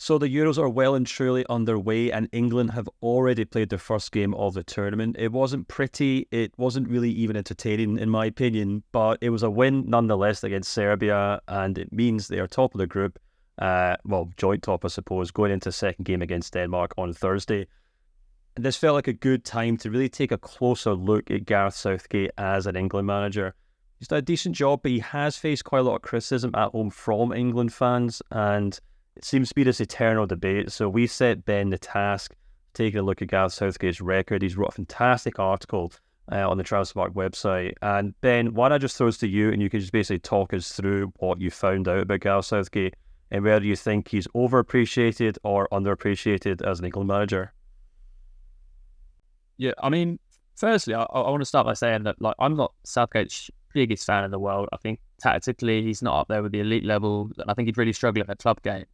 So the Euros are well and truly underway, and England have already played their first game of the tournament. It wasn't pretty, it wasn't really even entertaining in my opinion, but it was a win nonetheless against Serbia, and it means they are top of the group, joint top I suppose, going into the second game against Denmark on Thursday. And this felt like a good time to really take a closer look at Gareth Southgate as an England manager. He's done a decent job, but he has faced quite a lot of criticism at home from England fans, and it seems to be this eternal debate. So we set Ben the task, taking a look at Gareth Southgate's record. He's wrote a fantastic article on the Transfermarkt website. And Ben, why don't I just throw this to you, and you can just basically talk us through what you found out about Gareth Southgate and whether you think he's overappreciated or underappreciated as an England manager. Yeah, I mean, firstly, I want to start by saying that I'm not Southgate's biggest fan in the world. I think tactically he's not up there with the elite level, and I think he'd really struggle in a club game.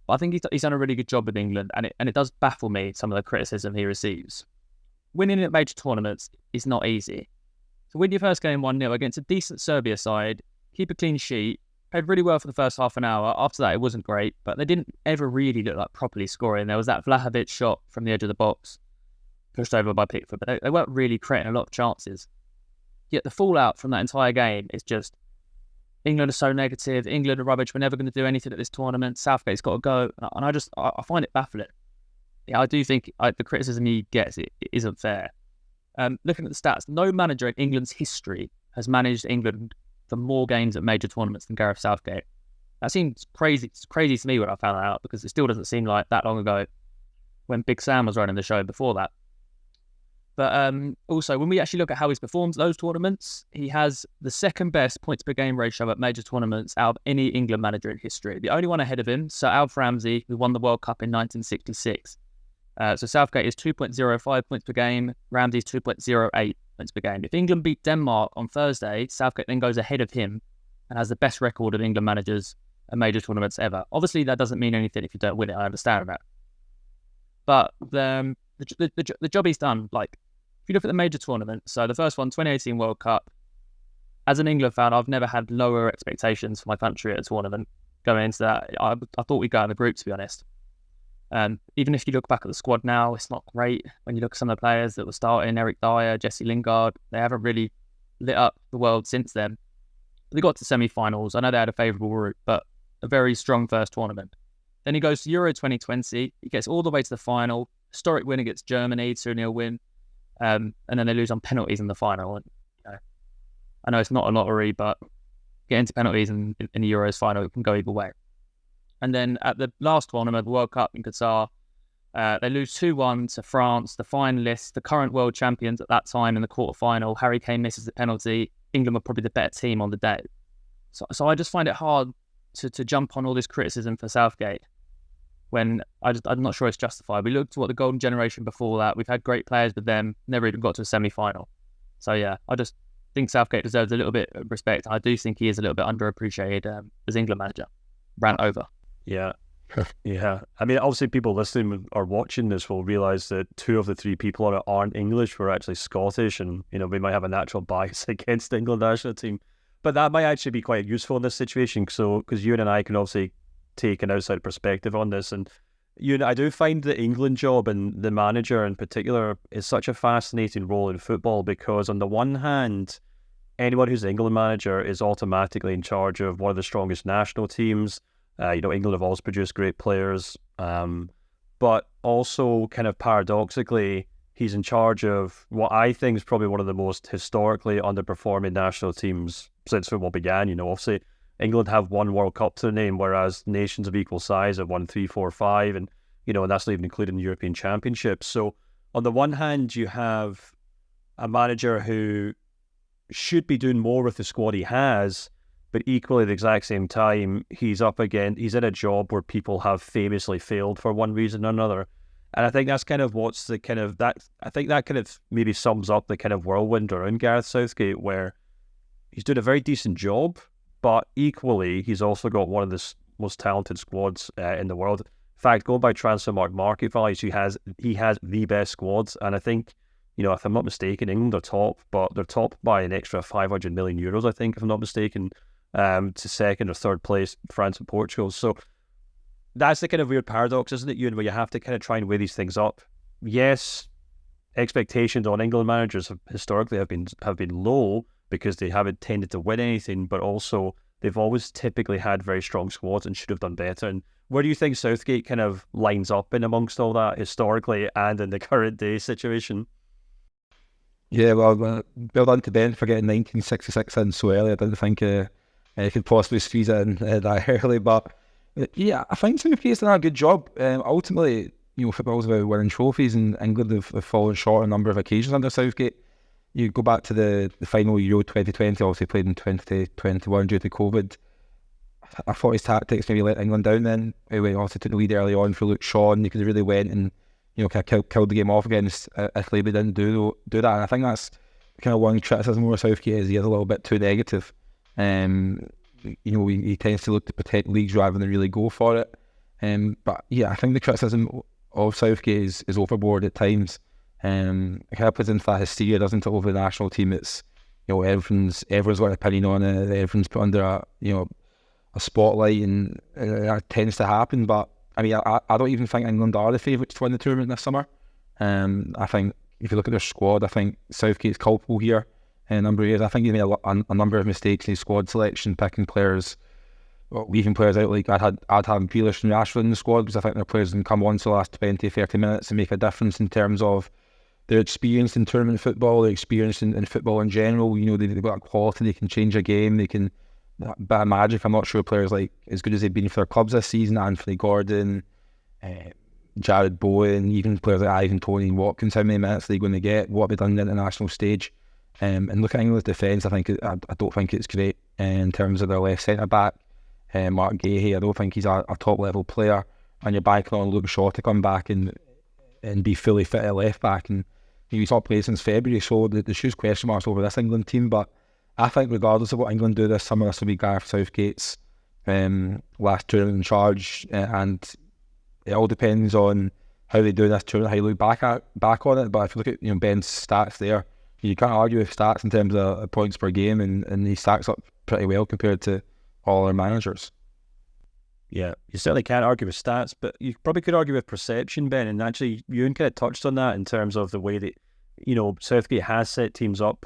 But I think he's done a really good job with England, and it does baffle me, some of the criticism he receives. Winning at major tournaments is not easy. So win your first game 1-0 against a decent Serbia side, keep a clean sheet, played really well for the first half an hour. After that, it wasn't great, but they didn't ever really look like properly scoring. There was that Vlahovic shot from the edge of the box, pushed over by Pickford, but they weren't really creating a lot of chances. Yet the fallout from that entire game is just, England are so negative, England are rubbish, we're never going to do anything at this tournament, Southgate's got to go. And I find it baffling. Yeah, I do think the criticism he gets, it isn't fair. Looking at the stats, no manager in England's history has managed England for more games at major tournaments than Gareth Southgate. That seems crazy. It's crazy to me when I found that out, because it still doesn't seem like that long ago when Big Sam was running the show before that. But also, when we actually look at how he's performed those tournaments, he has the second best points per game ratio at major tournaments out of any England manager in history. The only one ahead of him, Sir Alf Ramsey, who won the World Cup in 1966. So Southgate is 2.05 points per game, Ramsey's 2.08 points per game. If England beat Denmark on Thursday, Southgate then goes ahead of him and has the best record of England managers at major tournaments ever. Obviously, that doesn't mean anything if you don't win it. I understand that. But the job he's done, if you look at the major tournament, so the first one, 2018 World Cup, as an England fan, I've never had lower expectations for my country at a tournament going into that. I thought we'd go in the group, to be honest. Even if you look back at the squad now, it's not great. When you look at some of the players that were starting, Eric Dyer, Jesse Lingard, they haven't really lit up the world since then. But they got to semi-finals. I know they had a favourable route, but a very strong first tournament. Then he goes to Euro 2020. He gets all the way to the final. Historic win against Germany, 2-0 win. And then they lose on penalties in the final. And, I know it's not a lottery, but getting to penalties in the Euros final, it can go either way. And then at the last tournament, the World Cup in Qatar, they lose 2-1 to France, the finalists, the current world champions at that time in the quarterfinal. Harry Kane misses the penalty. England were probably the better team on the day. So I just find it hard to jump on all this criticism for Southgate when I'm not sure it's justified. We looked at what the golden generation before that. We've had great players with them, never even got to a semi-final. So yeah, I just think Southgate deserves a little bit of respect. I do think he is a little bit underappreciated as England manager. Rant over. Yeah. Yeah. I mean, obviously people listening or watching this will realise that 2 of the 3 people on it aren't English, we're actually Scottish, and, we might have a natural bias against the England national team. But that might actually be quite useful in this situation, because you and I can obviously take an outside perspective on this. And I do find the England job, and the manager in particular, is such a fascinating role in football, because on the one hand, anyone who's the England manager is automatically in charge of one of the strongest national teams. England have always produced great players, but also kind of paradoxically, he's in charge of what I think is probably one of the most historically underperforming national teams since football began. Obviously England have one World Cup to their name, whereas nations of equal size have won 3, 4, 5, and and that's not even including the European Championships. So on the one hand, you have a manager who should be doing more with the squad he has, but equally at the exact same time, he's in a job where people have famously failed for one reason or another. And I think that's kind of I think that kind of maybe sums up the kind of whirlwind around Gareth Southgate, where he's doing a very decent job, but equally, he's also got one of the most talented squads in the world. In fact, going by Transfermarkt market values, he has the best squads. And I think, if I'm not mistaken, England are top, but they're top by an extra 500 million euros, I think, if I'm not mistaken, to second or third place, France and Portugal. So that's the kind of weird paradox, isn't it, Ewan, where you have to kind of try and weigh these things up. Yes, expectations on England managers historically have been low because they haven't tended to win anything, but also they've always typically had very strong squads and should have done better. And where do you think Southgate kind of lines up in amongst all that historically and in the current day situation? Yeah, well done to Ben for getting 1966 in so early. I didn't think he could possibly squeeze it in that early, but yeah, I think Southgate's done a good job. Ultimately, football's about winning trophies, and England have fallen short on a number of occasions under Southgate. You go back to the final Euro 2020, obviously played in 2021 due to COVID. I thought his tactics maybe let England down then. He also took the lead early on for Luke Shaw, and he could have really went and kind of killed the game off against Italy, but didn't do that. And I think that's kind of one criticism of Southgate is he is a little bit too negative. He tends to look to protect leagues rather than really go for it. But yeah, I think the criticism of Southgate is overboard at times. It kind of puts into that hysteria, doesn't it, over the national team. It's everyone's got an opinion on it. Everyone's put under a spotlight, and that tends to happen. But I mean, I don't even think England are the favourites to win the tournament this summer. I think if you look at their squad, I think Southgate's culpable here in a number of years. I think he made a number of mistakes in his squad selection, picking players, leaving players out. Like I'd have Grealish and Rashford in the squad because I think their players can come on to the last 20, 30 minutes and make a difference in terms of their experience in tournament football, their experience in football in general. They've got a quality, they can change a game, they can a bit of magic. I'm not sure players like as good as they've been for their clubs this season, Anthony Gordon, Jared Bowen, even players like Ivan Toney and Watkins, how many minutes are they going to get? What have they done on the international stage? And look at England's defence, I don't think it's great in terms of their left centre back, Mark Gahey. I don't think he's a top level player, and you're banking on Luke Shaw to come back and be fully fit at left back, and he's not played since February, so there's huge question marks over this England team. But I think regardless of what England do this summer, this will be Gareth Southgate's last tournament in charge, and it all depends on how they do this tournament, how you look back on it. But if you look at Ben's stats there, you can't argue with stats in terms of points per game, and he stacks up pretty well compared to all our managers. Yeah, you certainly can't argue with stats, but you probably could argue with perception, Ben. And actually, Ewan kind of touched on that in terms of the way that Southgate has set teams up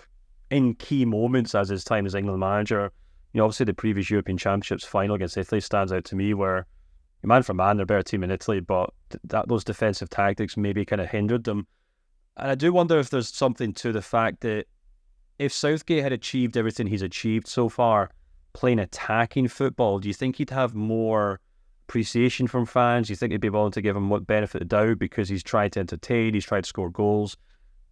in key moments as his time as England manager. Obviously the previous European Championships final against Italy stands out to me, where man for man they're a better team in Italy, but those defensive tactics maybe kind of hindered them. And I do wonder if there's something to the fact that if Southgate had achieved everything he's achieved so far playing attacking football, do you think he'd have more appreciation from fans? Do you think they'd be willing to give him what benefit of the doubt because he's tried to entertain, he's tried to score goals?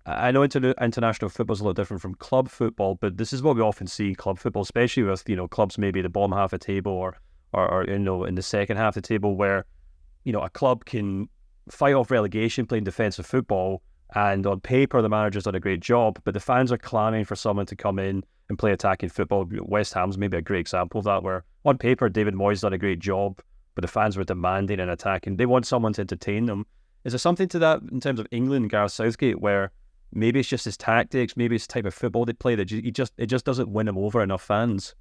I know international football is a lot different from club football, but this is what we often see in club football, especially with clubs maybe the bottom half of the table or in the second half of the table, where a club can fight off relegation playing defensive football, and on paper the manager's done a great job, but the fans are clamoring for someone to come in and play attacking football. West Ham's maybe a great example of that, where on paper David Moyes done a great job, but the fans were demanding and attacking. They want someone to entertain them. Is there something to that in terms of England and Gareth Southgate, where maybe it's just his tactics, maybe it's the type of football they play that it just doesn't win him over enough fans?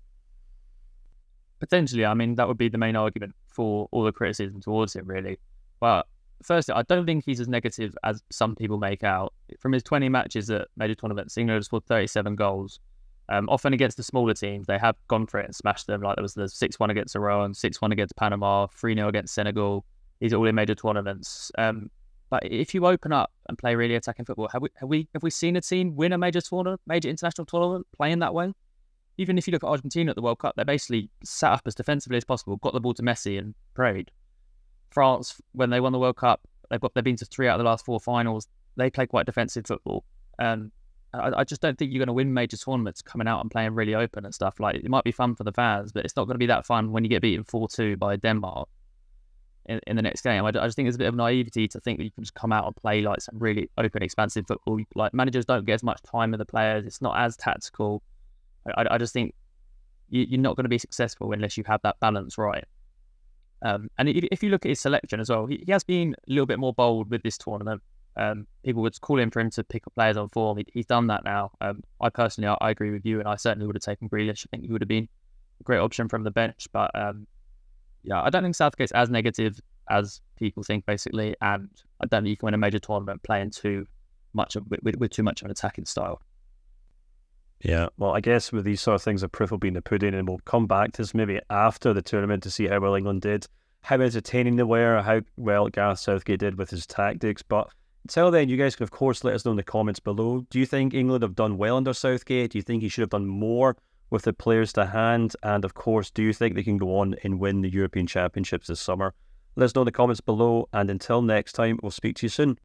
Potentially, I mean, that would be the main argument for all the criticism towards him, really. But firstly, I don't think he's as negative as some people make out. From his 20 matches at major tournaments, England has scored 37 goals. Often against the smaller teams, they have gone for it and smashed them. Like there was the 6-1 against Iran, 6-1 against Panama, 3-0 against Senegal. These are all in major tournaments. But if you open up and play really attacking football, have we seen a team win a major international tournament playing that way? Even if you look at Argentina at the World Cup, they basically sat up as defensively as possible, got the ball to Messi and prayed. France, when they won the World Cup, they've been to 3 out of the last 4 finals. They play quite defensive football. I just don't think you're going to win major tournaments coming out and playing really open and stuff. Like, it might be fun for the fans, but it's not going to be that fun when you get beaten 4-2 by Denmark in the next game. I just think there's a bit of naivety to think that you can just come out and play like some really open, expansive football. Like, managers don't get as much time with the players. It's not as tactical. I just think you're not going to be successful unless you have that balance right. And if you look at his selection as well, he has been a little bit more bold with this tournament. People would call him for him to pick up players on form. He's done that now. I personally, I agree with you, and I certainly would have taken Grealish. I think he would have been a great option from the bench. But yeah, I don't think Southgate's as negative as people think, basically, and I don't think you can win a major tournament playing too much with too much of an attacking style. Yeah, well, I guess with these sort of things, the proof will be in the pudding, and we'll come back to this maybe after the tournament to see how well England did, how entertaining they were, how well Gareth Southgate did with his tactics. But until then, you guys can, of course, let us know in the comments below. Do you think England have done well under Southgate? Do you think he should have done more with the players to hand? And, of course, do you think they can go on and win the European Championships this summer? Let us know in the comments below, and until next time, we'll speak to you soon.